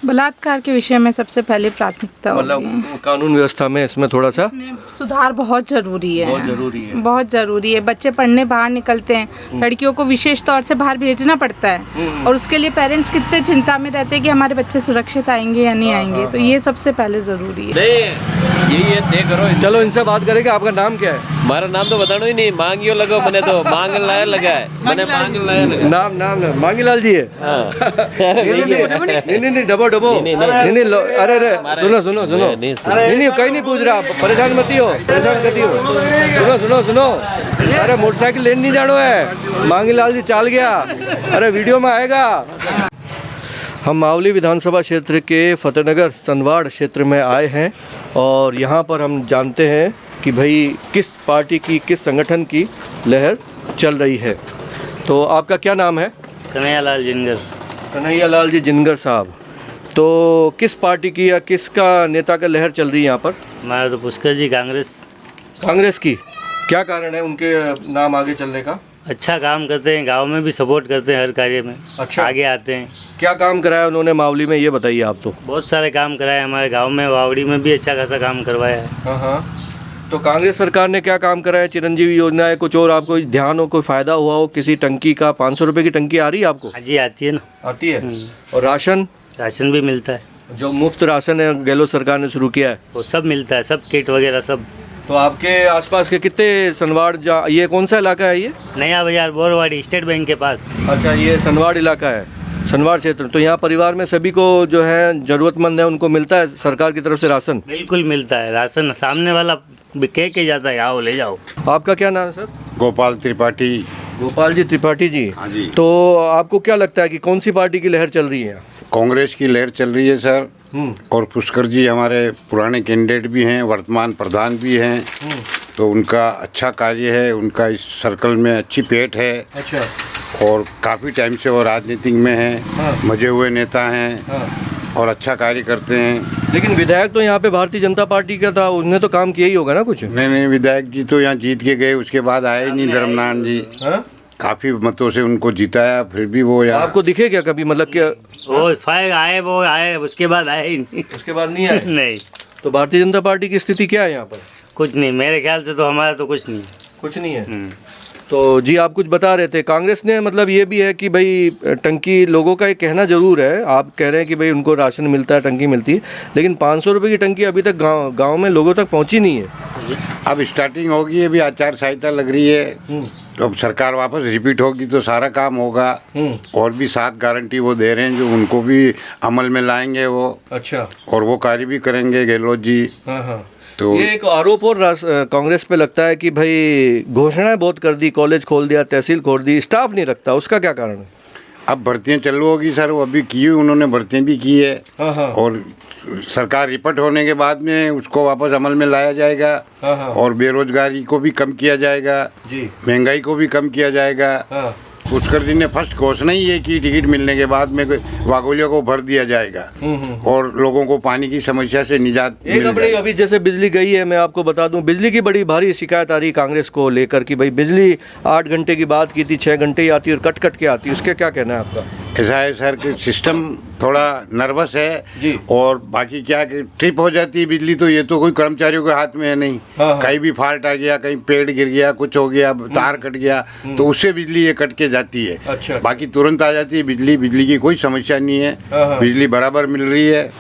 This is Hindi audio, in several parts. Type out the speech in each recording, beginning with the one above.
बलात्कार के विषय में सबसे पहले प्राथमिकता होगी। मतलब कानून व्यवस्था में इसमें थोड़ा सा सुधार बहुत जरूरी है। बहुत जरूरी है। बहुत जरूरी है। बच्चे पढ़ने बाहर निकलते हैं, लड़कियों को विशेष तौर से बाहर भेजना पड़ता है और उसके लिए पेरेंट्स कितने चिंता में रहते हैं कि हमारे बच्चे सुरक्षित आएंगे या नहीं आएंगे। तो ये सबसे पहले जरूरी है। यही है, तय करो। चलो इनसे बात करेंगे। आपका नाम क्या है? हमारा नाम तो बताना ही नहीं, मांगियो लगो मैंने तो मांग लाया लगा है, मैंने मांग लाया लगा। नाम मांगीलाल जी है। नहीं डबो नहीं, अरे सुनो नहीं कहीं नहीं पूछ रहा, परेशान मत हो। सुनो अरे मोटरसाइकिल लेने नहीं जानो है, मांगीलाल जी चाल गया, अरे वीडियो में आएगा। हम मावली विधानसभा क्षेत्र के फतेहनगर सनवाड़ क्षेत्र में आए हैं और यहाँ पर हम जानते हैं कि भाई किस पार्टी की, किस संगठन की लहर चल रही है। तो आपका क्या नाम है? कन्हैयालाल जिनगर। कन्हैयालाल जी जिनगर साहब, तो किस पार्टी की या किसका नेता का लहर चल रही है यहाँ पर? हमारा तो पुष्कर जी कांग्रेस की। क्या कारण है उनके नाम आगे चलने का? अच्छा काम करते हैं, गांव में भी सपोर्ट करते हैं, हर कार्य में अच्छा आगे आते हैं। क्या काम कराया उन्होंने मावली में, ये बताइए आप। तो बहुत सारे काम कराए हमारे गांव में, वावड़ी में भी अच्छा खासा काम करवाया है। हाँ। तो कांग्रेस सरकार ने क्या काम कराया? चिरंजीवी योजना है, कुछ और आपको ध्यान हो, कोई फ़ायदा हुआ हो? किसी टंकी का 500 रुपये की टंकी आ रही है आपको? हाँ जी, आती है ना। आती है। और राशन भी मिलता है, जो मुफ्त राशन है गहलोत सरकार ने शुरू किया है, वो सब मिलता है, सब किट वगैरह सब। तो आपके आसपास के कितने सनवाड़, ये कौन सा इलाका है? ये नया बाजार बोरवाड़ी स्टेट बैंक के पास। अच्छा, ये सनवाड़ इलाका है, सनवाड़ क्षेत्र। तो यहाँ परिवार में सभी को जो है ज़रूरतमंद है उनको मिलता है सरकार की तरफ से राशन? बिल्कुल मिलता है राशन, सामने वाला कह के जाता है आओ ले जाओ। आपका क्या नाम है सर? गोपाल त्रिपाठी। गोपाल जी त्रिपाठी जी। हाँ जी। तो आपको क्या लगता है कि कौन सी पार्टी की लहर चल रही है? कांग्रेस की लहर चल रही है सर। और पुष्कर जी हमारे पुराने कैंडिडेट भी हैं, वर्तमान प्रधान भी हैं, तो उनका अच्छा कार्य है, उनका इस सर्कल में अच्छी पेट है। अच्छा। और काफ़ी टाइम से वो राजनीति में हैं। हाँ। मजे हुए नेता हैं। हाँ। और अच्छा कार्य करते हैं। लेकिन विधायक तो यहाँ पे भारतीय जनता पार्टी का था, उसने तो काम किया ही होगा ना कुछ? नहीं, विधायक जी तो यहाँ जीत के गए, उसके बाद आए ही नहीं धर्मनारायण जी। हाँ? काफ़ी मतों से उनको जिताया, फिर भी वो यार। आपको दिखे क्या कभी, मतलब क्या वो वो आए उसके बाद आए ही नहीं? उसके बाद नहीं आए? नहीं। तो भारतीय जनता पार्टी की स्थिति क्या है यहाँ पर? कुछ नहीं, मेरे ख्याल से तो हमारा तो कुछ नहीं है। तो जी आप कुछ बता रहे थे, कांग्रेस ने मतलब ये भी है कि भाई टंकी, लोगों का एक कहना जरूर है, आप कह रहे हैं कि भाई उनको राशन मिलता है, टंकी मिलती है, लेकिन 500 रुपये की टंकी अभी तक गांव में लोगों तक पहुंची नहीं है। अब स्टार्टिंग होगी, अभी आचार संहिता लग रही है, तो अब सरकार वापस रिपीट होगी तो सारा काम होगा। और भी 7 गारंटी वो दे रहे हैं जो उनको भी अमल में लाएंगे वो। अच्छा। और वो कार्य भी करेंगे गहलोत जी। हाँ। तो ये एक आरोप और कांग्रेस पे लगता है कि भाई घोषणाएं बहुत कर दी, कॉलेज खोल दिया, तहसील खोल दी, स्टाफ नहीं रखता, उसका क्या कारण है? अब भर्तियां चालू होगी सर, वो अभी की, उन्होंने भर्तियां भी की है। हाँ। और सरकार रिपोर्ट होने के बाद में उसको वापस अमल में लाया जाएगा। हाँ। और बेरोजगारी को भी कम किया जाएगा जी, महंगाई को भी कम किया जाएगा। हाँ। पुष्कर जी ने फर्स्ट घोषणा ही ये की, टिकट मिलने के बाद में वागोलियों को भर दिया जाएगा और लोगों को पानी की समस्या से निजात मिल जाएगी। अभी जैसे बिजली गई है, मैं आपको बता दूं, बिजली की बड़ी भारी शिकायत आ रही कांग्रेस को लेकर कि भाई बिजली 8 घंटे की बात की थी, 6 घंटे ही आती है और कट के आती है, उसके क्या कहना है आपका? ऐसा है सर कि सिस्टम थोड़ा नर्वस है जी। और बाकी क्या कि ट्रिप हो जाती है बिजली, तो ये तो कोई कर्मचारियों के हाथ में है नहीं। हाँ। कहीं भी फॉल्ट आ गया, कहीं पेड़ गिर गया, कुछ हो गया, तार कट गया, तो उससे बिजली ये कट के जाती है। अच्छा। बाकी तुरंत आ जाती है बिजली की कोई समस्या नहीं है। हाँ। बिजली बराबर मिल रही है।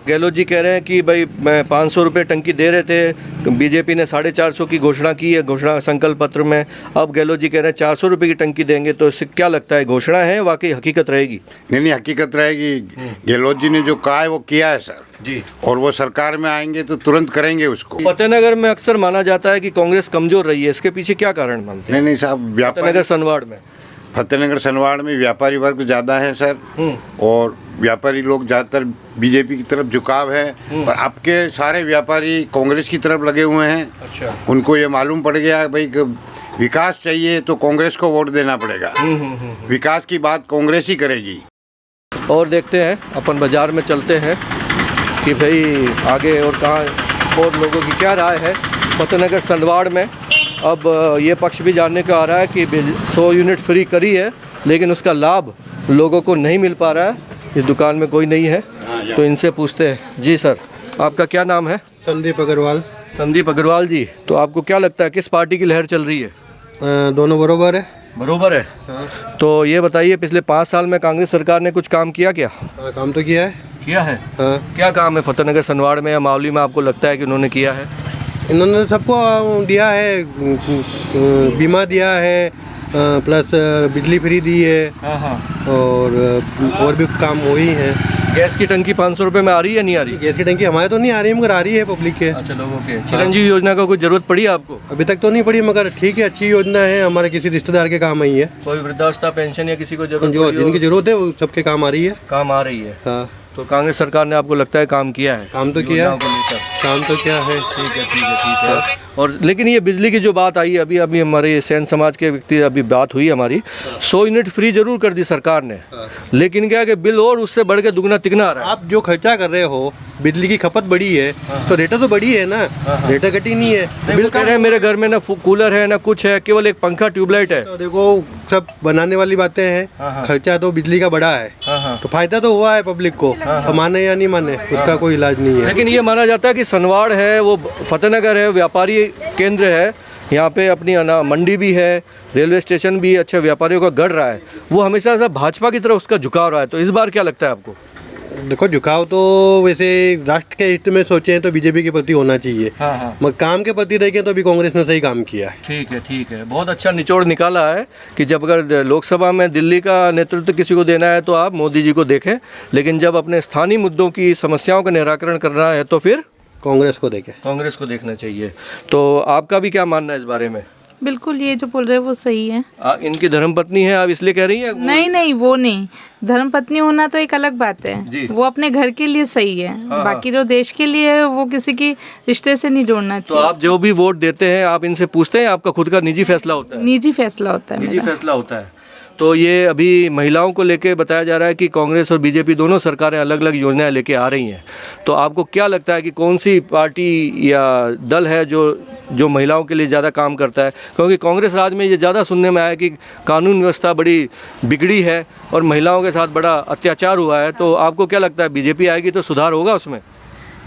गहलोत जी कह रहे हैं कि भाई 500 रुपये टंकी दे रहे थे, बीजेपी ने 450 की घोषणा की है घोषणा संकल्प पत्र में, अब गहलोत जी कह रहे हैं 400 रुपये की टंकी देंगे, तो इससे क्या लगता है, घोषणा है वाकई हकीकत रहेगी? नहीं, हकीकत रहेगी। गहलोत जी ने जो कहा है वो किया है सर जी, और वो सरकार में आएंगे तो तुरंत करेंगे उसको। फतेहनगर में अक्सर माना जाता है कि कांग्रेस कमजोर रही है, इसके पीछे क्या कारण मानते हैं? नहीं साहब, फतेहनगर सनवाड़ में व्यापारी वर्ग ज़्यादा है सर, और व्यापारी लोग ज़्यादातर बीजेपी की तरफ झुकाव है, पर आपके सारे व्यापारी कांग्रेस की तरफ लगे हुए हैं। अच्छा। उनको ये मालूम पड़ गया भाई विकास चाहिए तो कांग्रेस को वोट देना पड़ेगा। विकास की बात कांग्रेस ही करेगी। और देखते हैं, अपन बाज़ार में चलते हैं कि भाई आगे और कहाँ और लोगों की क्या राय है। फतेहनगर सनवाड़ में अब ये पक्ष भी जानने को आ रहा है कि 100 यूनिट फ्री करी है, लेकिन उसका लाभ लोगों को नहीं मिल पा रहा है। इस दुकान में कोई नहीं है, तो इनसे पूछते हैं। जी सर, आपका क्या नाम है? संदीप अग्रवाल। संदीप अग्रवाल जी, तो आपको क्या लगता है किस पार्टी की लहर चल रही है? दोनों बरोबर है। बरोबर है। तो ये बताइए, पिछले 5 साल में कांग्रेस सरकार ने कुछ काम किया क्या? काम तो किया है। किया है। हाँ। क्या काम है फतेहनगर सनवाड़ में या मावली में आपको लगता है कि उन्होंने किया है? इन्होंने सबको दिया है, बीमा दिया है, प्लस बिजली फ्री दी है। हाँ। और भी काम वही है। गैस की टंकी 500 रुपये में आ रही है, नहीं आ रही? गैस की टंकी हमारे तो नहीं आ रही, मगर आ रही है पब्लिक के। अच्छा, लोगों के। चिरंजीवी योजना का कोई जरूरत पड़ी आपको? अभी तक तो नहीं पड़ी, मगर ठीक है, अच्छी योजना है, हमारे किसी रिश्तेदार के काम आई है। कोई वृद्धावस्था पेंशन या किसी को जरूरत जो पड़ी हो? जिनकी जरूरत है वो सबके काम आ रही है। काम आ रही है। हाँ, तो कांग्रेस सरकार ने आपको लगता है काम किया है? काम तो किया है। काम तो क्या है। ठीक है। और लेकिन ये बिजली की जो बात आई अभी हमारे सैन समाज के व्यक्ति अभी बात हुई हमारी, 100 यूनिट फ्री जरूर कर दी सरकार ने, लेकिन क्या कि बिल और उससे बढ़ के दुगना तिगना आ रहा है। आप जो खर्चा कर रहे हो, बिजली की खपत बढ़ी है तो रेटा तो बढ़ी है ना, रेटा घटी नहीं है। बिल कह रहे हैं मेरे घर में ना कूलर है ना कुछ है, केवल एक पंखा ट्यूबलाइट है। तो देखो, सब बनाने वाली बातें हैं। खर्चा तो बिजली का बढ़ा है, तो फायदा तो हुआ है पब्लिक को। तो माने या नहीं माने, उसका कोई इलाज नहीं है। लेकिन ये माना जाता है कि सनवाड़ है, वो फतेहनगर है, व्यापारी केंद्र है, यहाँ पे अपनी मंडी भी है, रेलवे स्टेशन भी अच्छे व्यापारियों का गढ़ रहा है, वो हमेशा से भाजपा की तरफ उसका झुकाव रहा है। तो इस बार क्या लगता है आपको? देखो, झुकाव तो वैसे राष्ट्र के हित में सोचे तो बीजेपी के प्रति होना चाहिए। मगर काम के प्रति देखें तो अभी कांग्रेस ने सही काम किया है। ठीक है, बहुत अच्छा निचोड़ निकाला है कि जब अगर लोकसभा में दिल्ली का नेतृत्व किसी को देना है तो आप मोदी जी को देखें, लेकिन जब अपने स्थानीय मुद्दों की समस्याओं का निराकरण करना है तो फिर कांग्रेस को देखें। कांग्रेस को देखना चाहिए। तो आपका भी क्या मानना है इस बारे में? बिल्कुल, ये जो बोल रहे हैं वो सही है। इनकी धर्मपत्नी है, आप इसलिए कह रही हैं? नहीं, वो नहीं। धर्मपत्नी होना तो एक अलग बात है, वो अपने घर के लिए सही है। बाकी जो देश के लिए है वो किसी की रिश्ते से नहीं जोड़ना तो चाहिए। आप जो भी वोट देते हैं आप इनसे पूछते हैं? आपका खुद का निजी फैसला होता है? निजी फैसला होता है निजी मेरा। फैसला होता है। तो ये अभी महिलाओं को लेके बताया जा रहा है कि कांग्रेस और बीजेपी दोनों सरकारें अलग अलग योजनाएं लेके आ रही हैं। तो आपको क्या लगता है कि कौन सी पार्टी या दल है जो महिलाओं के लिए ज़्यादा काम करता है? क्योंकि कांग्रेस राज में ये ज़्यादा सुनने में आया कि कानून व्यवस्था बड़ी बिगड़ी है और महिलाओं के साथ बड़ा अत्याचार हुआ है। तो आपको क्या लगता है बीजेपी आएगी तो सुधार होगा उसमें?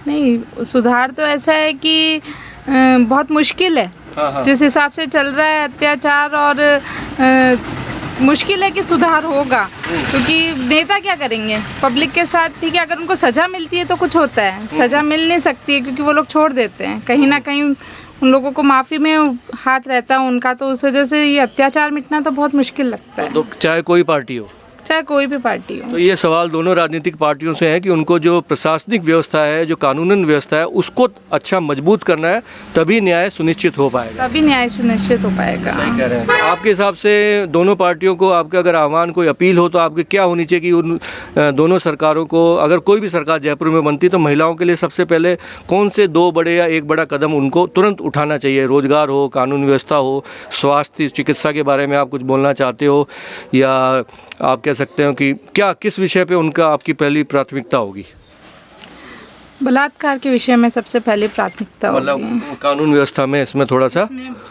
नहीं, सुधार तो ऐसा है कि बहुत मुश्किल है। जिस हिसाब से चल रहा है अत्याचार, और मुश्किल है कि सुधार होगा, क्योंकि नेता क्या करेंगे पब्लिक के साथ? ठीक है, अगर उनको सज़ा मिलती है तो कुछ होता है, सज़ा मिल नहीं सकती है क्योंकि वो लोग छोड़ देते हैं। कहीं ना कहीं उन लोगों को माफ़ी में हाथ रहता है उनका, तो उस वजह से ये अत्याचार मिटना तो बहुत मुश्किल लगता है। तो चाहे कोई पार्टी हो, चाहे कोई भी पार्टी हो। तो ये सवाल दोनों राजनीतिक पार्टियों से है कि उनको जो प्रशासनिक व्यवस्था है, जो कानूनन व्यवस्था है, उसको अच्छा मजबूत करना है, तभी न्याय सुनिश्चित हो पाएगा। तभी न्याय सुनिश्चित हो पाएगा। सही कह रहे हैं। तो आपके हिसाब से दोनों पार्टियों को आपका अगर आह्वान, कोई अपील हो तो आपकी क्या होनी चाहिए कि उन दोनों सरकारों को, अगर कोई भी सरकार जयपुर में बनती तो महिलाओं के लिए सबसे पहले कौन से 2 बड़े या 1 बड़ा कदम उनको तुरंत उठाना चाहिए? रोजगार हो, कानून व्यवस्था हो, स्वास्थ्य चिकित्सा के बारे में आप कुछ बोलना चाहते हो, या आप कह सकते हो कि क्या किस विषय पे उनका आपकी पहली प्राथमिकता होगी? बलात्कार के विषय में सबसे पहले प्राथमिकता होगी। मतलब कानून व्यवस्था में इसमें थोड़ा सा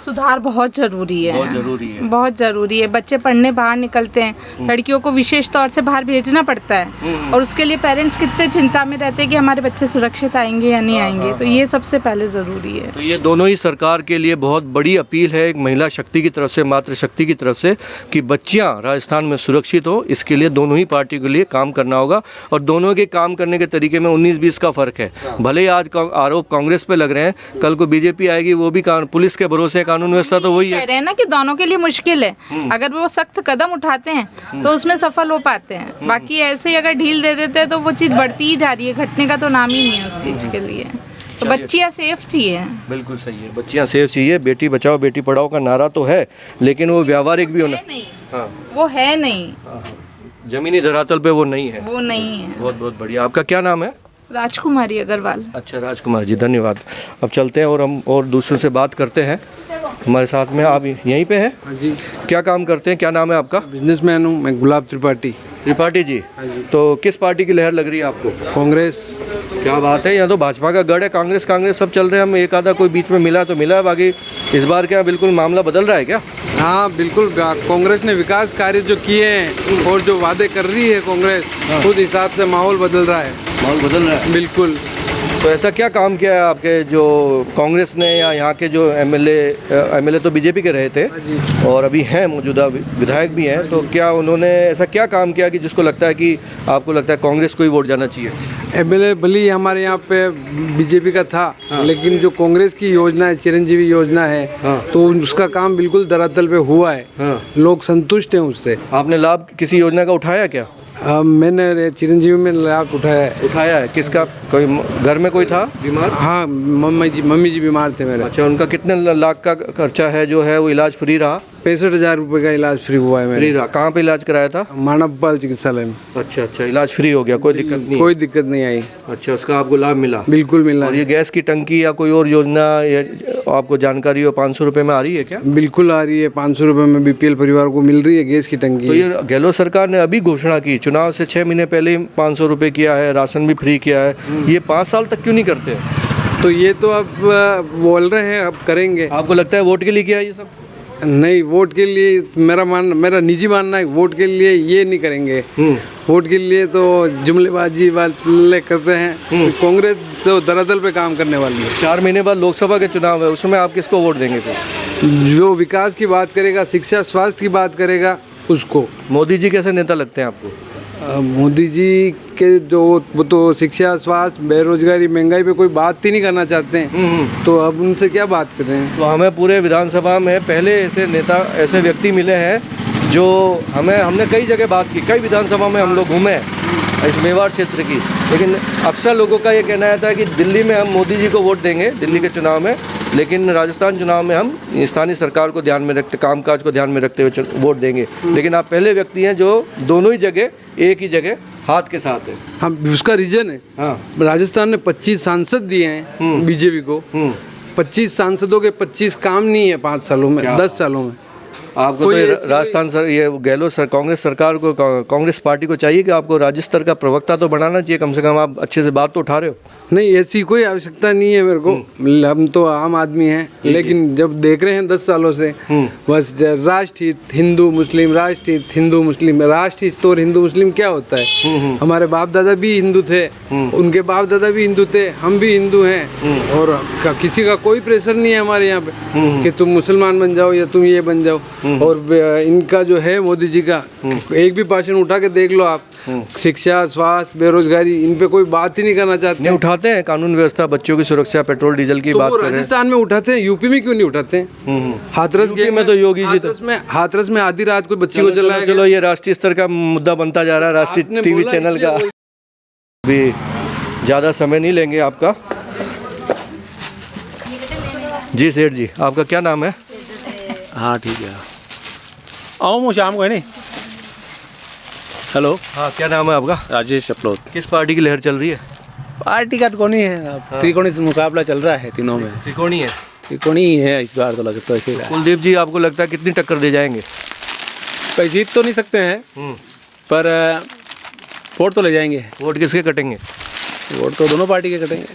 सुधार बहुत जरूरी है। बहुत जरूरी है। बहुत जरूरी है। बच्चे पढ़ने बाहर निकलते हैं, लड़कियों को विशेष तौर से बाहर भेजना पड़ता है, और उसके लिए पेरेंट्स कितने चिंता में रहते हैं कि हमारे बच्चे सुरक्षित आएंगे या नहीं आएंगे। तो ये सबसे पहले ज़रूरी है। तो ये दोनों ही सरकार के लिए बहुत बड़ी अपील है, एक महिला शक्ति की तरफ से, मातृशक्ति की तरफ से, कि बच्चियाँ राजस्थान में सुरक्षित हो। इसके लिए दोनों ही पार्टी के लिए काम करना होगा, और दोनों के काम करने के तरीके में 19-20 का फ़र्क है। भले ही आज आरोप कांग्रेस पे लग रहे हैं, कल को बीजेपी आएगी, वो भी पुलिस के भरोसे कानून व्यवस्था तो वही है। कह रहे हैं ना कि दोनों के लिए मुश्किल है। अगर वो सख्त कदम उठाते हैं तो उसमें सफल हो पाते हैं। बाकी ऐसे ही अगर ढील दे देते हैं तो वो चीज़ बढ़ती ही जा रही है, घटने का तो नाम ही नहीं है उस चीज़ के लिए। तो बच्चियाँ सेफ चाहिए। बिल्कुल सही है, बच्चियाँ सेफ चाहिए। बेटी बचाओ बेटी पढ़ाओ का नारा तो है, लेकिन वो व्यावहारिक भी होना। हाँ, वो है नहीं, जमीनी धरातल पे वो नहीं है। वो नहीं है। बहुत बहुत बढ़िया। आपका क्या नाम है? राजकुमारी अग्रवाल। अच्छा, राजकुमार जी, धन्यवाद। अब चलते हैं और हम और दूसरों से बात करते हैं। हमारे साथ में आप यहीं पे हैं? हाँ जी। क्या काम करते हैं, क्या नाम है आपका? बिजनेसमैन हूँ मैं, गुलाब त्रिपाठी। त्रिपाठी जी, तो किस पार्टी की लहर लग रही है आपको? कांग्रेस। क्या बात है, यहाँ तो भाजपा का गढ़ है, कांग्रेस कांग्रेस सब चल रहे हैं। हम एक आधा कोई बीच में मिला तो मिला है, बाकी इस बार क्या बिल्कुल मामला बदल रहा है क्या? हाँ बिल्कुल, कांग्रेस ने विकास कार्य जो किए हैं और जो वादे कर रही है कांग्रेस, उस हिसाब से माहौल बदल रहा है। माहौल बदल रहा है। बिल्कुल। तो ऐसा क्या काम किया है आपके जो कांग्रेस ने या यहाँ के जो एमएलए तो बीजेपी के रहे थे और अभी हैं मौजूदा विधायक भी हैं, तो क्या उन्होंने ऐसा क्या काम किया कि जिसको लगता है कि आपको लगता है कांग्रेस को ही वोट जाना चाहिए? एमएलए भले ही हमारे यहाँ पे बीजेपी का था, लेकिन जो कांग्रेस की योजना है, चिरंजीवी योजना है, तो उसका काम बिल्कुल धरातल पे हुआ है। लोग संतुष्ट हैं उससे। आपने लाभ किसी योजना का उठाया क्या? मैंने चिरंजीवी में लाभ उठाया है। किसका? कोई घर में कोई था बीमार? हाँ, मम्मी जी बीमार थे मेरे। अच्छा, उनका कितने लाख का खर्चा है जो है वो इलाज फ्री रहा? 65,000 रुपये का इलाज फ्री हुआ है मेरा। फ्री रहा। कहाँ पे इलाज कराया था? मानवपाल चिकित्सालय में। अच्छा, इलाज फ्री हो गया, कोई दिक्कत नहीं? कोई दिक्कत नहीं आई। अच्छा, उसका आपको लाभ मिला? बिल्कुल मिला। और ये गैस की टंकी या कोई और योजना आपको जानकारी हो 500 रुपये में आ रही है क्या? बिल्कुल आ रही है, 500 रुपये में बीपीएल परिवार को मिल रही है गैस की टंकी। तो ये गहलोत सरकार ने अभी घोषणा की, चुनाव से 6 महीने पहले ही 500 रुपये किया है, राशन भी फ्री किया है। ये 5 साल तक क्यों नहीं करते? तो ये तो अब बोल रहे हैं, अब करेंगे। आपको लगता है वोट के लिए किया ये सब? नहीं, वोट के लिए मेरा निजी मानना है, वोट के लिए ये नहीं करेंगे। वोट के लिए तो जुमलेबाजी वाले करते हैं। कांग्रेस तो दरअसल पे काम करने वाली है। 4 महीने बाद लोकसभा के चुनाव है, उसमें आप किसको वोट देंगे फिर? जो विकास की बात करेगा, शिक्षा स्वास्थ्य की बात करेगा, उसको। मोदी जी कैसे नेता लगते हैं आपको? मोदी जी के जो वो तो शिक्षा स्वास्थ्य बेरोजगारी महंगाई पे कोई बात ही नहीं करना चाहते हैं, तो अब उनसे क्या बात कर रहे हैं? तो हमें पूरे विधानसभा में पहले ऐसे नेता, ऐसे व्यक्ति मिले हैं जो हमने कई जगह बात की, कई विधानसभा में हम लोग घूमे हैं इस मेवाड़ क्षेत्र की, लेकिन अक्सर लोगों का ये कहना रहता है कि दिल्ली में हम मोदी जी को वोट देंगे दिल्ली के चुनाव में, लेकिन राजस्थान चुनाव में हम स्थानीय सरकार को ध्यान में रखते, कामकाज को ध्यान में रखते हुए वोट देंगे। लेकिन आप पहले व्यक्ति हैं जो दोनों ही जगह एक ही जगह हाथ के साथ है। हम उसका रीजन है। हाँ। राजस्थान ने 25 सांसद दिए हैं बीजेपी को। 25 सांसदों के 25 काम नहीं है 5 सालों में, 10 सालों में। आपको तो राजस्थान सर, ये गहलोत सर, कांग्रेस सरकार को, कांग्रेस पार्टी को चाहिए कि आपको राज्य स्तर का प्रवक्ता तो बनाना चाहिए, कम से कम आप अच्छे से बात तो उठा रहे हो। नहीं, ऐसी कोई आवश्यकता नहीं है मेरे को। हम तो आम आदमी हैं, लेकिन जब देख रहे हैं 10 सालों से बस राष्ट्रहित हिंदू मुस्लिम, राष्ट्रहित हिंदू मुस्लिम, राष्ट्रहित और हिंदू मुस्लिम क्या होता है? हमारे बाप दादा भी हिंदू थे, उनके बाप दादा भी हिंदू थे, हम भी हिंदू हैं, और किसी का कोई प्रेशर नहीं है हमारे यहाँ पे कि तुम मुसलमान बन जाओ या तुम ये बन जाओ। और इनका जो है मोदी जी का एक भी भाषण उठा के देख लो आप, शिक्षा स्वास्थ्य बेरोजगारी, इन पे कोई बात ही नहीं करना चाहते। नहीं उठाते हैं, कानून व्यवस्था, बच्चों की सुरक्षा, पेट्रोल डीजल की तो बात वो कर रहे हैं। राजस्थान में उठाते हैं, यूपी में क्यों नहीं उठाते हैं? हाथरस में तो योगी जी, हाथरस में आधी रात को बच्ची को जलाया। चलो ये राष्ट्रीय स्तर का मुद्दा बनता जा रहा है, राष्ट्रीय टीवी चैनल का। भी ज़्यादा समय नहीं लेंगे आपका। जी सेठ जी, आपका क्या नाम है? हाँ ठीक है, आओ मैं शाम को है नहीं। हेलो, हाँ क्या नाम है आपका? राजेश अपलोत। किस पार्टी की लहर चल रही है? पार्टी का तो कौन ही है, त्रिकोणी से मुकाबला चल रहा है तीनों में। त्रिकोणी है? त्रिकोणी ही है इस बार तो लगता है ऐसे। कुलदीप जी, आपको लगता है कितनी टक्कर दे जाएंगे? भाई जीत तो नहीं सकते हैं, पर वोट तो ले जाएंगे। वोट किसके कटेंगे? वोट तो दोनों पार्टी के कटेंगे,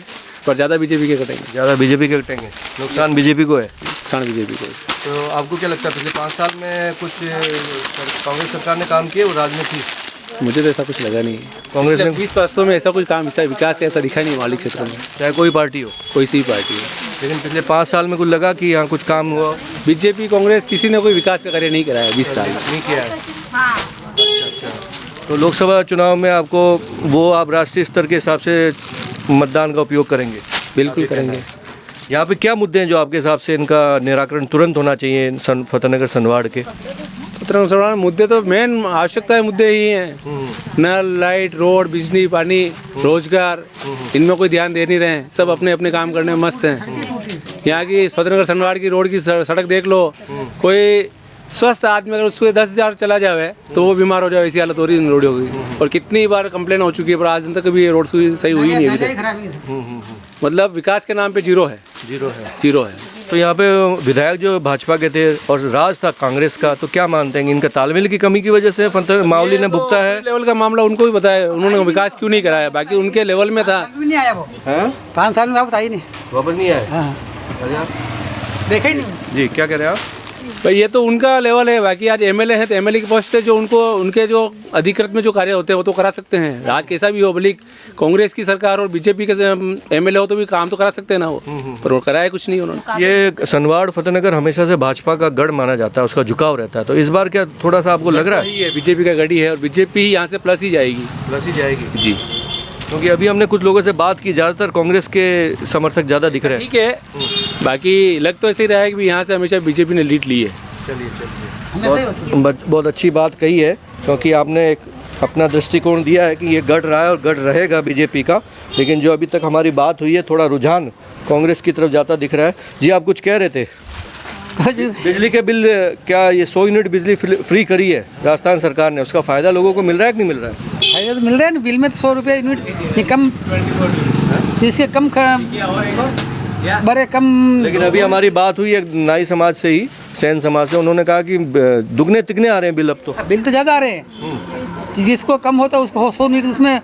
पर ज़्यादा बीजेपी के कटेंगे। ज़्यादा बीजेपी के कटेंगे। नुकसान बीजेपी को है? नुकसान बीजेपी को। तो आपको क्या लगता है पिछले 5 साल में कुछ कांग्रेस सरकार ने काम किए और राजनीति? मुझे तो ऐसा कुछ लगा नहीं। कांग्रेस ने 20 वर्षों में ऐसा कुछ काम, ऐसा विकास ऐसा दिखा नहीं मालिक क्षेत्र में, चाहे कोई पार्टी हो, कोई सी पार्टी हो। लेकिन पिछले 5 साल में कुछ लगा कि यहाँ कुछ काम हुआ? बीजेपी कांग्रेस किसी ने कोई विकास का कार्य नहीं कराया 20 साल नहीं किया है। अच्छा, तो लोकसभा चुनाव में आपको वो आप राष्ट्रीय स्तर के हिसाब से मतदान का उपयोग करेंगे? बिल्कुल करेंगे। यहाँ पे क्या मुद्दे हैं जो आपके हिसाब से इनका निराकरण तुरंत होना चाहिए फतेहनगर सनवाड़ के? फतेहनगर मुद्दे तो मेन आवश्यकता मुद्दे ही हैं। नल, लाइट, रोड, बिजली, पानी, रोजगार, इनमें कोई ध्यान दे नहीं रहे हैं। सब अपने अपने काम करने में मस्त हैं। यहाँ की फतेहनगर सनवाड़ की रोड की सड़क देख लो, कोई स्वस्थ आदमी अगर उसको 10,000 चला जाए तो वो बीमार हो जाए, ऐसी हालत हो रही है रोड होगी। और कितनी बार कंप्लेन हो चुकी है, पर आज दिन तक कभी रोड सही हुई नहीं है। मतलब विकास के नाम पे जीरो है। तो यहाँ पे विधायक जो भाजपा के थे और राज था कांग्रेस का, तो क्या मानते हैं इनका तालमेल की कमी की वजह से मावली ने भुगता है? लेवल का मामला उनको भी पता है, उन्होंने विकास क्यों नहीं कराया, बाकी उनके लेवल में था। नहीं आया वो 5 साल में वापस आई नहीं, वापस नहीं आया। देखा ही नहीं। जी क्या कह रहे हैं आप? भाई ये तो उनका लेवल है, बाकी आज एमएलए हैं तो एमएलए की पोस्ट से जो उनको उनके जो अधिकृत में जो कार्य होते हैं वो तो करा सकते हैं। राज कैसा भी हो, भले कांग्रेस की सरकार और बीजेपी के एमएलए हो तो भी काम तो करा सकते हैं ना वो, पर वो कराया कुछ नहीं उन्होंने। ये सनवाड़ फतेहनगर हमेशा से भाजपा का गढ़ माना जाता है, उसका झुकाव रहता है, तो इस बार क्या थोड़ा सा आपको लग रहा है? ये बीजेपी का गढ़ी है और बीजेपी यहाँ से प्लस ही जाएगी। प्लस ही जाएगी जी, क्योंकि अभी हमने कुछ लोगों से बात की, ज़्यादातर कांग्रेस के समर्थक ज़्यादा दिख रहे हैं। ठीक है, बाकी लग तो ऐसे ही रहा है कि यहाँ से हमेशा बीजेपी ने लीड ली है। बहुत अच्छी बात कही है, क्योंकि आपने एक अपना दृष्टिकोण दिया है कि ये गढ़ रहा है और गढ़ रहेगा बीजेपी का, लेकिन जो अभी तक हमारी बात हुई है थोड़ा रुझान कांग्रेस की तरफ जाता दिख रहा है। जी आप कुछ कह रहे थे? बिजली के बिल, क्या ये 100 यूनिट बिजली फ्री करी है राजस्थान सरकार ने, उसका फ़ायदा लोगों को मिल रहा है कि नहीं मिल रहा है? फायदा तो मिल रहा है ना, बिल में तो 100 रुपये यूनिट, ये कम, इसके कम बड़े कम। लेकिन अभी हमारी बात हुई एक नाई समाज से ही, सैन समाज से, उन्होंने कहा कि दुगने तिगने आ रहे हैं बिल अब तो। बिल तो ज़्यादा आ रहे हैं, जिसको कम होता है उसको 100 यूनिट उसमें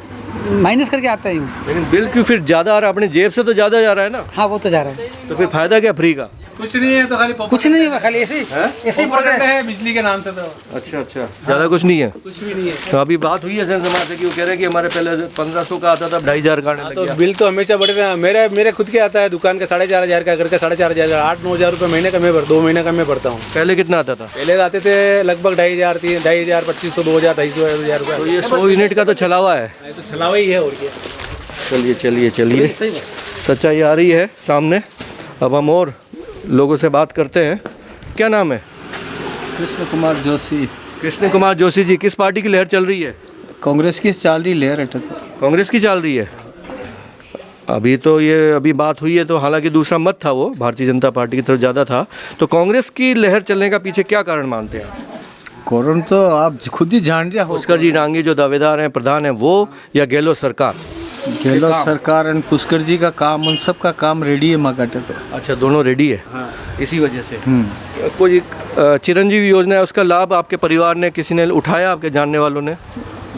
माइनस करके आता है। लेकिन बिल क्यों फिर ज़्यादा आ रहा है? अपनी जेब से तो ज़्यादा जा रहा है ना। हाँ वो तो जा रहा है, तो फिर फायदा क्या फ्री का? कुछ नहीं है, तो खाली कुछ नहीं है, खाली ऐसे ही पड़ रहा है बिजली के नाम से। तो अच्छा, ज़्यादा कुछ नहीं है। कुछ भी नहीं है। तो अभी बात हुई है सैन समाज से कि वो कह रहे हैं कि हमारे पहले 1500 का आता था, 2500 का आने लग तो गया। बिल तो हमेशा बढ़ रहा है। मेरे खुद के आता है दुकान का 4500 का, घर का 4500 का, 8-9 हज़ार रुपये महीने का मैं 2 महीने का मैं भरता हूँ। पहले कितना आता था? पहले आते थे लगभग 2500, 2500, 2000, 250 रुपये। तो ये 100 यूनिट का तो छलावा है। तो छलावा ही है और क्या। चलिए सच्चाई आ रही है सामने। अब हम और लोगों से बात करते हैं। क्या नाम है? कृष्ण कुमार जोशी। कृष्ण कुमार जोशी जी, किस पार्टी की लहर चल रही है? कांग्रेस की चल रही लहर है। कांग्रेस की चल रही है। अभी तो ये अभी बात हुई है, तो हालांकि दूसरा मत था, वो भारतीय जनता पार्टी की तरफ ज़्यादा था, तो कांग्रेस की लहर चलने का पीछे क्या कारण मानते हैं? कारण तो आप खुद ही जान रहे हो। पुष्कर जी डांगी जो दावेदार हैं, प्रधान हैं, वो या गहलोत सरकार? गहलोत सरकार और पुष्कर जी का काम, उन सब का काम रेडी है मगाटे तो। अच्छा, दोनों रेडी है। हाँ। इसी वजह से कोई चिरंजीवी योजना है, उसका लाभ आपके परिवार ने, किसी ने उठाया, आपके जानने वालों ने?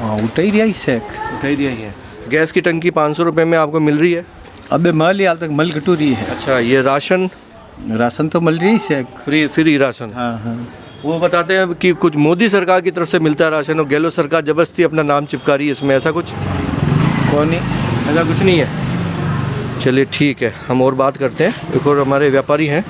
हाँ, उठा ही दिया ही है। गैस की टंकी 500 रुपये में आपको मिल रही है? अबे मल हाल तक मल कटू रही है। अच्छा, ये राशन तो मिल रही है फ्री राशन। हाँ। वो बताते हैं कि कुछ मोदी सरकार की तरफ से मिलता है राशन, और गहलोत सरकार जबरदस्ती अपना नाम चिपका रही है इसमें, ऐसा कुछ? कौन नहीं, ऐसा कुछ नहीं है। चलिए ठीक है, हम और बात करते हैं। एक और हमारे व्यापारी हैं,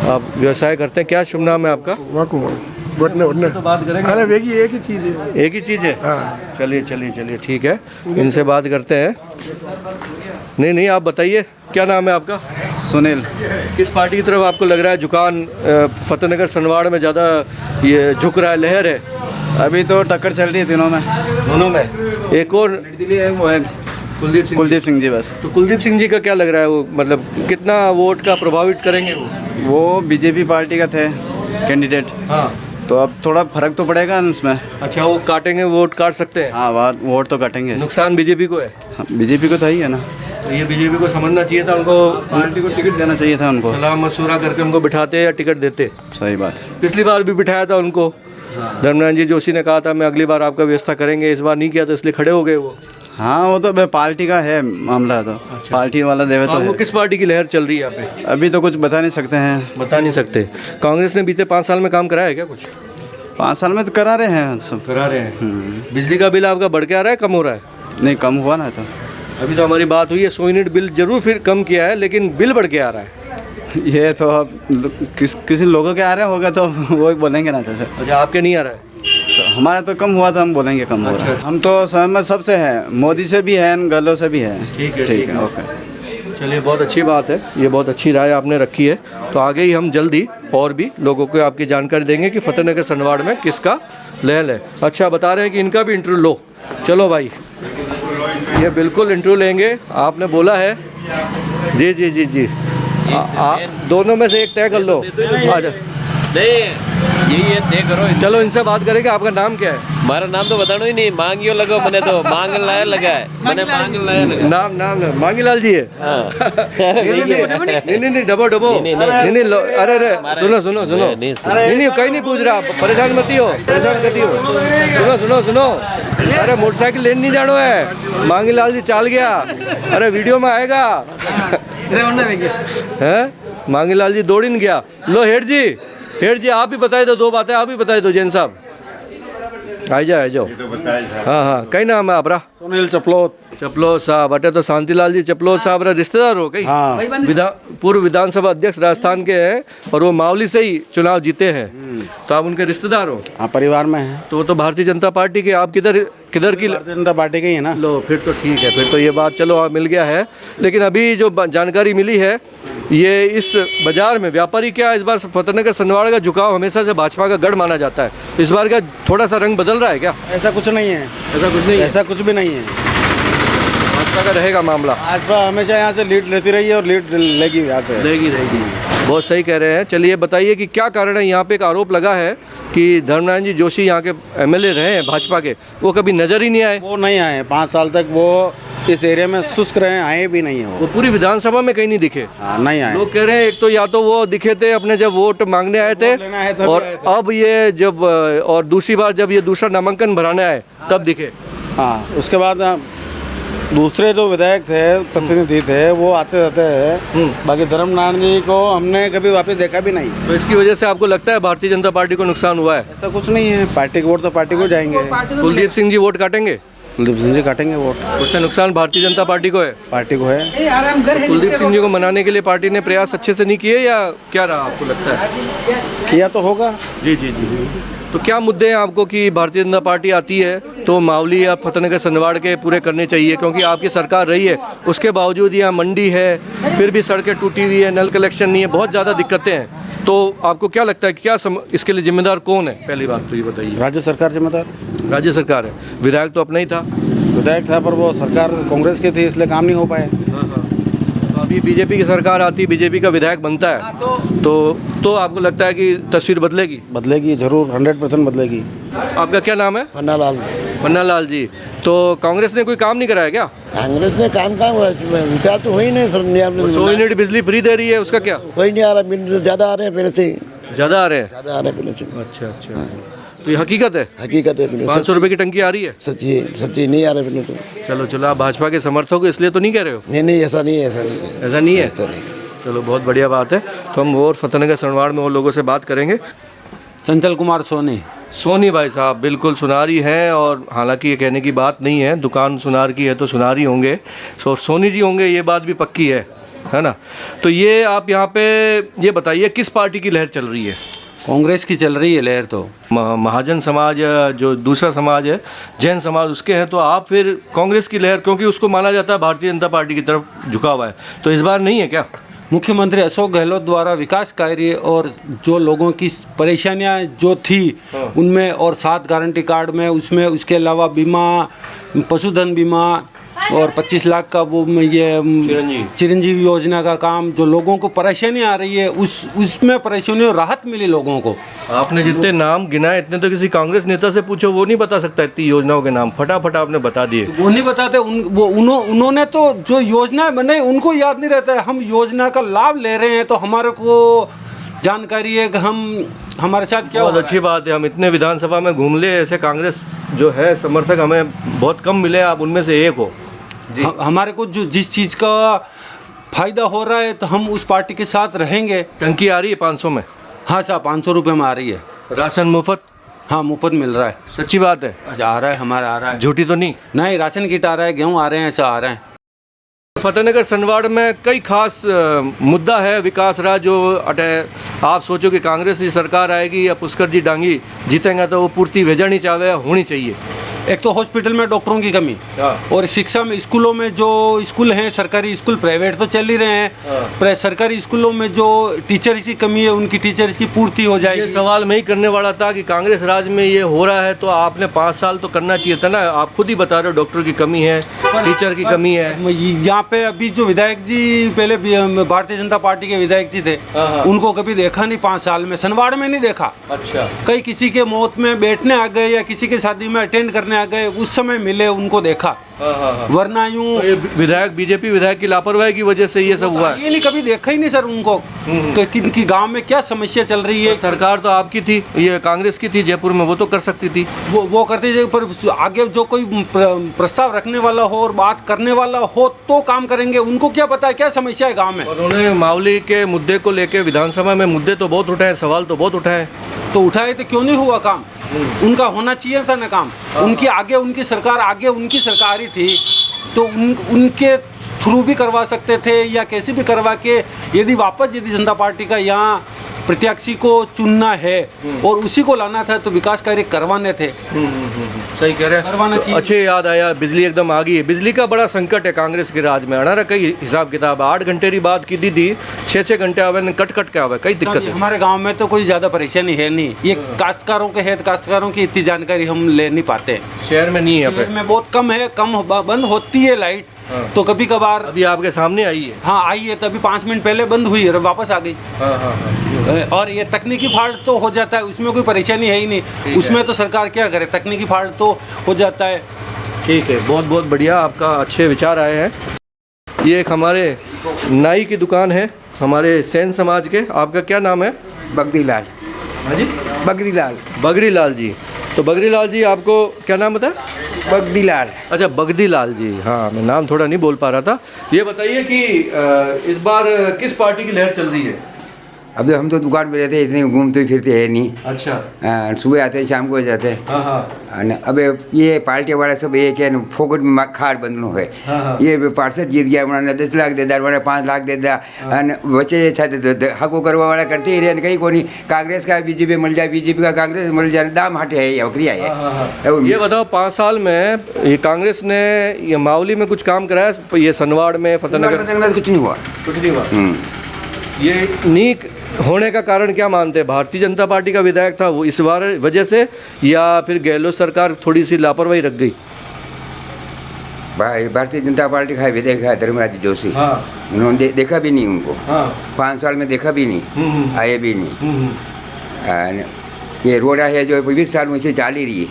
आप व्यवसाय करते हैं, क्या शुभ नाम है आपका? तो बात करेंगे। अरे देखिए एक ही चीज़ है। एक ही चीज़ है? हाँ। चलिए ठीक है, इनसे बात करते हैं। नहीं आप बताइए, क्या नाम है आपका? सुनील। किस पार्टी की तरफ आपको लग रहा है जुकान? फतेहनगर सनवाड़ में ज़्यादा ये झुक रहा है, लहर है? अभी तो टक्कर चल रही है दोनों में। एक और वो है कुलदीप सिंह जी बस। तो कुलदीप सिंह जी का क्या लग रहा है, वो मतलब कितना वोट का प्रभावित करेंगे वो बीजेपी पार्टी का थे कैंडिडेट। हाँ, तो अब थोड़ा फर्क तो पड़ेगा उसमें। अच्छा, वो काटेंगे, वोट काट सकते हैं? हाँ, वोट तो काटेंगे। नुकसान बीजेपी को है? हाँ, बीजेपी को तो ही है ना। तो ये बीजेपी को समझना चाहिए था, उनको पार्टी को टिकट देना चाहिए था, उनको सलाह मशूरा करके उनको बिठाते या टिकट देते। सही बात। पिछली बार भी बिठाया था उनको, धर्मनाथ जी जोशी ने कहा था मैं अगली बार आपका व्यवस्था करेंगे, इस बार नहीं किया तो इसलिए खड़े हो गए वो। हाँ, वो तो पार्टी का है मामला, तो अच्छा। पार्टी वाला देवे तो वो किस पार्टी की लहर चल रही है यहाँ पे? अभी तो कुछ बता नहीं सकते हैं। बता नहीं सकते। कांग्रेस ने बीते 5 साल में काम कराया है क्या कुछ? 5 साल में तो करा रहे हैं, सब करा रहे हैं। बिजली का बिल आपका बढ़ के आ रहा है, कम हो रहा है? नहीं, कम हुआ ना। तो अभी तो हमारी बात हुई है 100 यूनिट बिल जरूर फिर कम किया है, लेकिन बिल बढ़ के आ रहा है। ये तो अब किसी लोगों के आ रहे होगा तो वो बोलेंगे ना। सर अच्छा, आपके नहीं आ रहा है? तो हमारा तो कम हुआ था, हम बोलेंगे कम हो रहा है। हम तो सहमत सबसे हैं, मोदी से भी है, गहलों से भी है। ठीक है ओके। चलिए, बहुत अच्छी बात है, ये बहुत अच्छी राय आपने रखी है। तो आगे ही हम जल्दी और भी लोगों को आपकी जानकारी देंगे कि फतेहनगर सनवाड़ में किसका लहर है। अच्छा, बता रहे हैं कि इनका भी इंटरव्यू लो। चलो भाई, ये बिल्कुल इंटरव्यू लेंगे, आपने बोला है। जी दोनों में से एक तय कर लो। आजा, यही है, तय करो। चलो इनसे बात करेंगे। आपका नाम क्या है? हमारा नाम तो बताना ही नहीं, मांगियो लगो मैंने तो मांग लाया लगा है, मैंने मांग लाया लगा। नाम मांगीलाल जी है। नहीं डबो नहीं, अरे सुनो नहीं कहीं नहीं पूछ रहा, परेशान मत हो। सुनो अरे मोटरसाइकिल लेने नहीं जानो है, मांगीलाल जी चाल गया। अरे वीडियो में आएगा। हैं, मांगीलाल जी दौड़ी नहीं गया। लो हेड जी, हेड जी आप ही बताए दो, दो बातें आप ही बताए दो। जैन साहब आ जाओ। हाँ हाँ, कई नाम है आपरा? सुनील चपलोत। चपलोत साहब, अटे तो शांतिलाल जी चपलोत साहब रिश्तेदार हो कई? हाँ। पूर्व विधानसभा अध्यक्ष राजस्थान के हैं और वो मावली से ही चुनाव जीते हैं, तो आप उनके रिश्तेदार हो? हाँ, परिवार में है। तो वो तो भारतीय जनता पार्टी के, आप किधर की? भारतीय जनता पार्टी के ही है ना। लो फिर तो ठीक है, फिर तो ये बात चलो आप मिल गया है। लेकिन अभी जो जानकारी मिली है, ये इस बाजार में व्यापारी क्या इस बार फतेहनगर सनवाड़ का झुकाव हमेशा से भाजपा का गढ़ माना जाता है, इस बार का थोड़ा सा रंग बदल रहा है क्या? ऐसा कुछ नहीं है। ऐसा कुछ नहीं है? ऐसा कुछ भी नहीं है। भाजपा का रहेगा मामला? भाजपा हमेशा यहाँ से लीड लेती रही है और लीड लेगी यहाँ से। रहेगी। बहुत सही कह रहे हैं। चलिए बताइए कि क्या कारण है? यहाँ पे एक आरोप लगा है कि धर्मनारायण जी जोशी यहाँ के एमएलए रहे हैं भाजपा के, वो कभी नजर ही नहीं आए। वो नहीं आए 5 साल तक, वो इस एरिया में शुष्क रहे, आए भी नहीं है वो पूरी विधानसभा में कहीं नहीं दिखे। नहीं आए। लोग कह रहे हैं एक तो या तो वो दिखे थे अपने जब वोट मांगने आए थे, और अब ये जब और दूसरी बार जब ये दूसरा नामांकन भराने आए तब दिखे। हाँ, उसके बाद दूसरे जो विधायक थे, प्रतिनिधि थे, वो आते रहते हैं। बाकी धर्मनारायण जी को हमने कभी वापस देखा भी नहीं। तो इसकी वजह से आपको लगता है भारतीय जनता पार्टी को नुकसान हुआ है? ऐसा कुछ नहीं है, पार्टी के वोट तो पार्टी को जाएंगे। कुलदीप सिंह जी वोट काटेंगे? कुलदीप सिंह जी काटेंगे वोट। उससे नुकसान भारतीय जनता पार्टी को है? पार्टी को है। कुलदीप सिंह जी को मनाने के लिए पार्टी ने प्रयास अच्छे से नहीं किए या क्या रहा आपको लगता है? किया तो होगा। जी। तो क्या मुद्दे हैं आपको कि भारतीय जनता पार्टी आती है तो मावली या फतेहनगर सनवाड़ के पूरे करने चाहिए, क्योंकि आपकी सरकार रही है, उसके बावजूद यहाँ मंडी है, फिर भी सड़कें टूटी हुई है, नल कलेक्शन नहीं है, बहुत ज़्यादा दिक्कतें हैं। तो आपको क्या लगता है कि क्या इसके लिए जिम्मेदार कौन है? पहली बात तो ये बताइए। राज्य सरकार जिम्मेदार। राज्य सरकार है। विधायक तो अपना ही था? विधायक था, पर वो सरकार कांग्रेस की थी, इसलिए काम नहीं हो पाए। तो अभी बीजेपी की सरकार आती, बीजेपी का विधायक बनता है तो आपको लगता है कि तस्वीर बदलेगी? बदलेगी जरूर, 100% बदलेगी। आपका क्या नाम है? पन्ना लाल जी। तो कांग्रेस ने कोई काम नहीं कराया क्या? कांग्रेस ने काम विकास तो हो ही नहीं सर। 100 यूनिट बिजली फ्री दे रही है, उसका क्या? कोई नहीं आ रहा, बिल ज़्यादा आ रहे हैं पहले से। ज़्यादा आ रहे हैं? ज़्यादा आ रहे हैं पहले से। अच्छा। तो ये हकीकत है? हकीकत है। 500 रुपये की टंकी आ रही है? सच्ची नहीं आ रहे पहले तो। चलो आप भाजपा के समर्थक हो इसलिए तो नहीं कह रहे हो? नहीं, ऐसा नहीं है। ऐसा नहीं है? चलो बहुत बढ़िया बात है। तो हम और फतेहनगर सनवाड़ में और लोगों से बात करेंगे। चंचल कुमार सोनी भाई साहब बिल्कुल सुनारी हैं, और हालांकि ये कहने की बात नहीं है, दुकान सुनार की है तो सुनारी होंगे, सोनी जी होंगे, ये बात भी पक्की है ना? तो ये आप यहाँ पे ये बताइए किस पार्टी की लहर चल रही है? कांग्रेस की चल रही है लहर। तो महाजन समाज जो दूसरा समाज है जैन समाज उसके हैं, तो आप फिर कांग्रेस की लहर, क्योंकि उसको माना जाता है भारतीय जनता पार्टी की तरफ झुका हुआ है, तो इस बार नहीं है क्या? मुख्यमंत्री अशोक गहलोत द्वारा विकास कार्य और जो लोगों की परेशानियां जो थी उनमें, और 7 गारंटी कार्ड में, उसमें उसके अलावा बीमा, पशुधन बीमा और 25 लाख का वो ये चिरंजीवी योजना का काम, जो लोगों को परेशानी आ रही है उसमें परेशानियों राहत मिली लोगों को। आपने जितने नाम गिनाए इतने तो किसी कांग्रेस नेता से पूछो, वो नहीं बता सकता इतनी योजनाओं के नाम, फटाफट आपने बता दिए। वो नहीं बताते, उन्होंने तो जो योजनाएं बनाई उनको याद नहीं रहता है। हम योजना का लाभ ले रहे हैं तो हमारे को जानकारी है कि हमारे साथ क्या। बहुत अच्छी बात है, हम इतने विधानसभा में घूम ले, ऐसे कांग्रेस जो है समर्थक हमें बहुत कम मिले, आप उनमें से एक हो। हमारे को जो जिस चीज़ का फायदा हो रहा है तो हम उस पार्टी के साथ रहेंगे। टंकी आ रही है 500 में? हाँ साहब, 500 रुपये में आ रही है। राशन मुफ्त? हाँ, मुफ्त मिल रहा है। सच्ची बात है? आ रहा है, हमारा आ रहा है। झूठी तो नहीं? नहीं, राशन किट आ रहा है, गेहूँ आ रहे हैं, ऐसा आ रहे हैं। फतेहनगर सनवाड़ में कई खास मुद्दा है विकास रहा, जो आप सोचो कि कांग्रेस की सरकार आएगी या पुष्कर जी डांगी जीतेंगे तो वो पूर्ति भेजनी चाहिए, होनी चाहिए। एक तो हॉस्पिटल में डॉक्टरों की कमी, और शिक्षा में स्कूलों में जो स्कूल हैं सरकारी स्कूल, प्राइवेट तो चल ही रहे हैं, सरकारी स्कूलों में जो टीचर्स की कमी है उनकी टीचर्स की पूर्ति हो जाएगी। ये सवाल मैं ही करने वाला था कि कांग्रेस राज में ये हो रहा है तो आपने 5 साल तो करना चाहिए था ना। आप खुद ही बता रहे हो डॉक्टर की कमी है, टीचर की कमी है। यहाँ पे अभी जो विधायक जी पहले भारतीय जनता पार्टी के विधायक जी थे, उनको कभी देखा नहीं 5 साल में, सनवाड़ में नहीं देखा। अच्छा। कई किसी के मौत में बैठने आ गए या किसी के शादी में अटेंड करने आ गए उस समय मिले, उनको देखा, वरना यूं तो ये विधायक, बीजेपी विधायक की लापरवाही की वजह से ये सब हुआ है। ये नहीं, कभी देखा ही नहीं सर उनको कि किनकी गांव में क्या समस्या चल रही है। सरकार तो आपकी थी, ये कांग्रेस की थी जयपुर में, वो तो कर सकती थी। वो करते थे, पर आगे जो कोई प्रस्ताव रखने वाला हो और बात करने वाला हो तो काम करेंगे। उनको क्या पता है क्या समस्या है गांव में। उन्होंने मावली के मुद्दे को लेके विधानसभा में मुद्दे तो बहुत उठाए, सवाल तो बहुत उठाए, तो उठाए तो क्यों नहीं हुआ काम? उनका होना चाहिए था ना काम। उनकी आगे उनकी सरकार, आगे उनकी सरकार ही थी, तो उनके थ्रू भी करवा सकते थे या कैसे भी करवा के, यदि वापस यदि जनता पार्टी का यहाँ प्रत्याशी को चुनना है और उसी को लाना था तो विकास कार्य करवाने थे। सही कह रहे हैं, करवाना चाहिए। अच्छे याद आया, बिजली एकदम आ गई है। बिजली का बड़ा संकट है कांग्रेस के राज में। अनारा कई हिसाब किताब 8 घंटे की बात की दी 6-6 घंटे आवे, कट के आवे, कई दिक्कत है। हमारे गांव में तो कोई ज़्यादा परेशानी है नहीं। ये काश्तकारों के है, काश्तकारों की इतनी जानकारी हम ले नहीं पाते। शहर में नहीं है, शहर में बहुत कम है, कम बंद होती है लाइट, तो कभी कभार। अभी आपके सामने आई है? हाँ आई है, तभी 5 मिनट पहले बंद हुई और वापस आ गई। और ये तकनीकी फॉल्ट तो हो जाता है, उसमें कोई परेशानी है ही नहीं। उसमें तो सरकार क्या करे, तकनीकी फॉल्ट तो हो जाता है। ठीक है, बहुत बहुत बढ़िया, आपका अच्छे विचार आए हैं। ये एक हमारे नाई की दुकान है, हमारे सैन समाज के। आपका क्या नाम है? बगदी लाल। हाँ जी, बगदी लाल। बगरी लाल जी। तो बगरी लाल जी, आपको क्या नाम बताया? बगदी लाल। अच्छा, बगदी लाल जी। हाँ, मैं नाम थोड़ा नहीं बोल पा रहा था। ये बताइए कि इस बार किस पार्टी की लहर चल रही है? अब तो हम तो दुकान पे रहते हैं, इतने घूमते फिरते हैं नहीं। अच्छा। सुबह आते हैं, शाम को जाते हैं। हाँ। अब ये पार्टी वाला सब ये क्या फोकट में खार बंधनो है। ये पार्षद जीत गया, उन्होंने 10 लाख दे दिया, उन्होंने 5 लाख दे दिया, बच्चे हको करवा वाला करते ही रहे। कहीं को नहीं, कांग्रेस का बीजेपी मिल जाए, बीजेपी का कांग्रेस मिल जाए, दाम हटे है, बकरिया है। ये बताओ, 5 साल में ये कांग्रेस ने ये मावली में कुछ काम कराया? ये सनवाड़ में, फतेहनगर में कुछ नहीं हुआ। कुछ नहीं हुआ। ये नीक होने का कारण क्या मानते हैं? भारतीय जनता पार्टी का विधायक था वो, इस बार वजह से, या फिर गहलोत सरकार थोड़ी सी लापरवाही रख गई? भाई भारतीय जनता पार्टी का विधायक है धर्मराज जोशी। उन्होंने देखा भी नहीं उनको। 5 साल में देखा भी नहीं, आए भी नहीं। ये रोड़ा है जो 20 साल में से चाल ही रही है,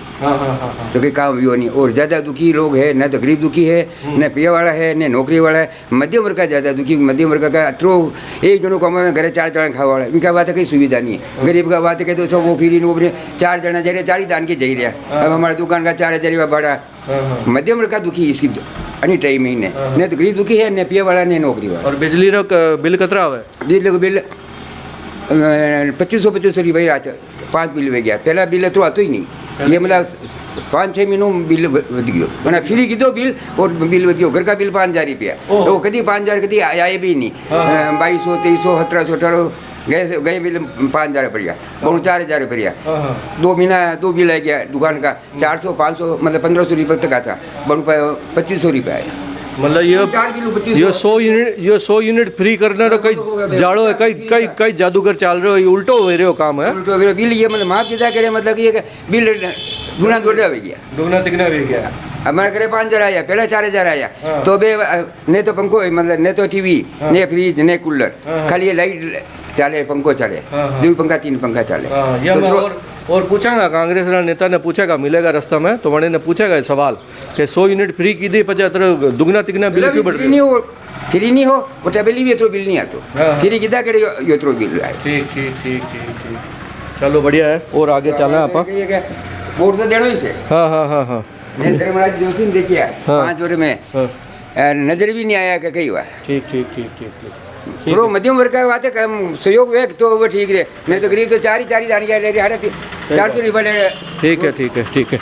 तो कोई काम भी हो नहीं। और ज़्यादा दुखी लोग है, न तो गरीब दुखी है, न पिया वाला है, न नौकरी वाला है। मध्यम वर्ग का ज़्यादा दुखी। मध्यम वर्ग का थ्रो एक दोनों कमा में घरे 4 जन खावा वाला, इनका बात है कोई सुविधा नहीं है। गरीब का बात है कि तो सब वो फिर वो 4 जना जा रहे, 4 ही दान के जा रहा। अब हमारे दुकान का 4000 रुपया भाड़ा। मध्यम वर्ग का दुखी इसकी अनी टाइम महीने, न तो गरीब दुखी है, न पिया वाला, न नौकरी वाला। और बिजली का बिल कतरा हुआ है? बिजली का बिल 2500 रुपये आता। 5 बिल हो गया। पहला बिल तो आता ही नहीं। ये मतलब 5-6 महीनों बिल वध गयो, मैंने फ्री की दो बिल और बिल वध गयो। घर का बिल 5000 रुपया, तो कभी 5000 कभी आए भी नहीं। 2200, 2300, 1700, 1800 गए बिल 5000 रुपया, बहुत 4000 रुपया। 2 महीना 2 बिल आ गया दुकान का 400, 500 मतलब 1500 रुपये तक आता। बहुत 2500 रुपया है। मतलब ये 100 यूनिट फ्री करना तो कई जाड़ो है, कई जादूगर चाल रहे हो, ये उल्टो हो रहे हो काम है। उल्टो बिल ये मतलब माफ किया करे, मतलब ये बिल दुगना दोड़ा हो गया, दुगना तिगना हो गया। हमारे घरे 5000 आया, पहले 4000 आया। तो बे नहीं तो पंखो मतलब नहीं तो टीवी, नहीं फ्रिज, नहीं कूलर, खाली ये लाइट चाले, पंखो चले, 2 पंखा 3 पंखा चले। और पूछागा कांग्रेस नेता ने पूछेगा मिलेगा रास्ता में, तो मैंने पूछेगा सवाल कि 100 यूनिट फ्री की दी, 75 दुगना तिगना बिल क्यों बढ़ रही है? फ्री नहीं हो, वो टेबल भी इतना बिल नहीं आतो। फ्री कितना करे इतना बिल आए। ठीक। चलो बढ़िया है, और आगे चलना है आप। वोट तो देना ही से। हाँ। धर्मराज जोशी ने देखिया 5 वर्ष में नजर भी नहीं आया कहीं हुआ। ठीक। थोड़ा मध्यम वर्ग का बात है, सहयोग वे तो वो ठीक रहे, नहीं तो गरीब तो 4 ही दान 400 रुपये। ठीक है।